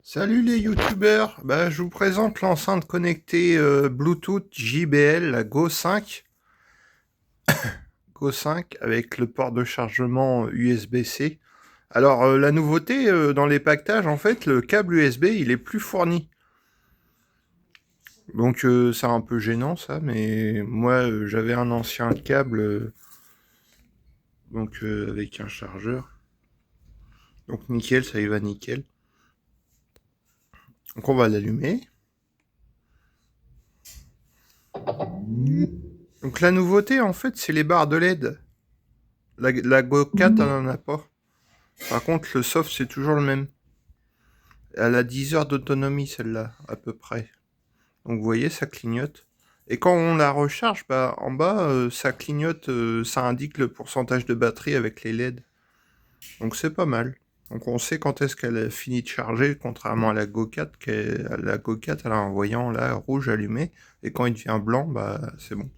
Salut les youtubeurs, je vous présente l'enceinte connectée Bluetooth JBL, la Go 5 avec le port de chargement USB-C. Alors la nouveauté dans les pactages, en fait, le câble USB il est plus fourni. Donc c'est un peu gênant ça, mais moi j'avais un ancien câble avec un chargeur. Donc nickel, ça y va nickel. Donc on va l'allumer. Donc la nouveauté en fait c'est les barres de LED. La Go 4 elle en a pas. Par contre, le soft, c'est toujours le même. Elle a 10 heures d'autonomie, celle-là, à peu près. Donc, vous voyez, ça clignote. Et quand on la recharge, en bas, ça clignote, ça indique le pourcentage de batterie avec les LED. Donc, c'est pas mal. Donc, on sait quand est-ce qu'elle a fini de charger, contrairement à la Go 4, la Go 4, elle a un voyant, là, rouge allumé. Et quand il devient blanc, c'est bon.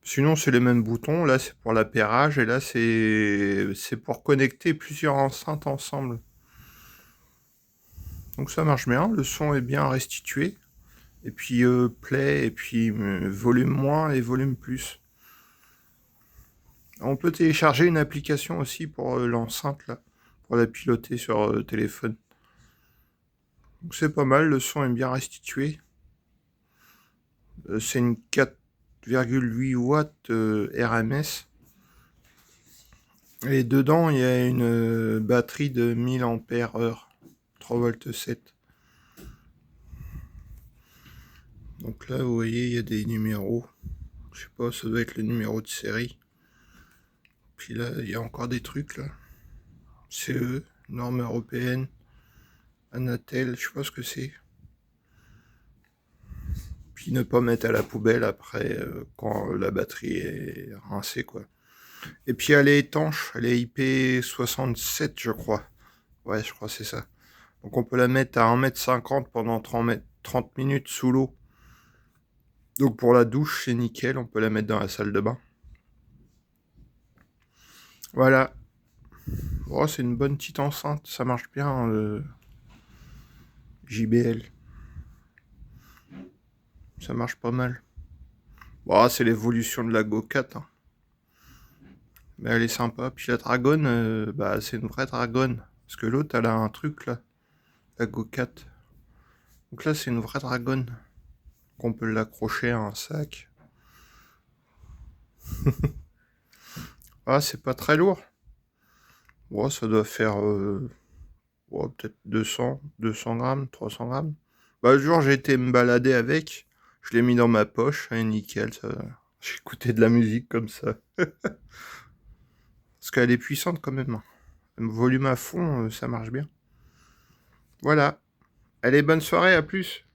Sinon, c'est les mêmes boutons. Là, c'est pour l'appairage. Et là, c'est pour connecter plusieurs enceintes ensemble. Donc ça marche bien, le son est bien restitué. Et puis play, et puis volume moins et volume plus. On peut télécharger une application aussi pour l'enceinte, là, pour la piloter sur téléphone. Donc c'est pas mal, le son est bien restitué. C'est une 4,8 watts RMS. Et dedans, il y a une batterie de 1000 ampères heure, 3 volts 7. Donc là, vous voyez, il y a des numéros. Je sais pas, ça doit être le numéro de série. Puis là, il y a encore des trucs là. CE, norme européenne, Anatel, je sais pas ce que c'est. Puis ne pas mettre à la poubelle après quand la batterie est rincée quoi. Et puis elle est étanche, elle est IP67 je crois. Ouais, je crois que c'est ça. Donc on peut la mettre à 1,50 m pendant 30 minutes sous l'eau. Donc pour la douche, c'est nickel, on peut la mettre dans la salle de bain. Voilà. Oh, c'est une bonne petite enceinte, ça marche bien, JBL. Ça marche pas mal. Bon, c'est l'évolution de la Go 4. Hein. Mais elle est sympa. Puis la Dragon, c'est une vraie Dragon. Parce que l'autre, elle a un truc là. La Go 4. Donc là, c'est une vraie Dragon. Qu'on peut l'accrocher à un sac. Ah, c'est pas très lourd. Bon, ça doit faire peut-être 200 grammes, 300 grammes. Le jour, j'ai été me balader avec. Je l'ai mis dans ma poche. Et nickel, ça. J'écoutais de la musique comme ça. Parce qu'elle est puissante quand même. Hein. Volume à fond, ça marche bien. Voilà. Allez, bonne soirée, à plus.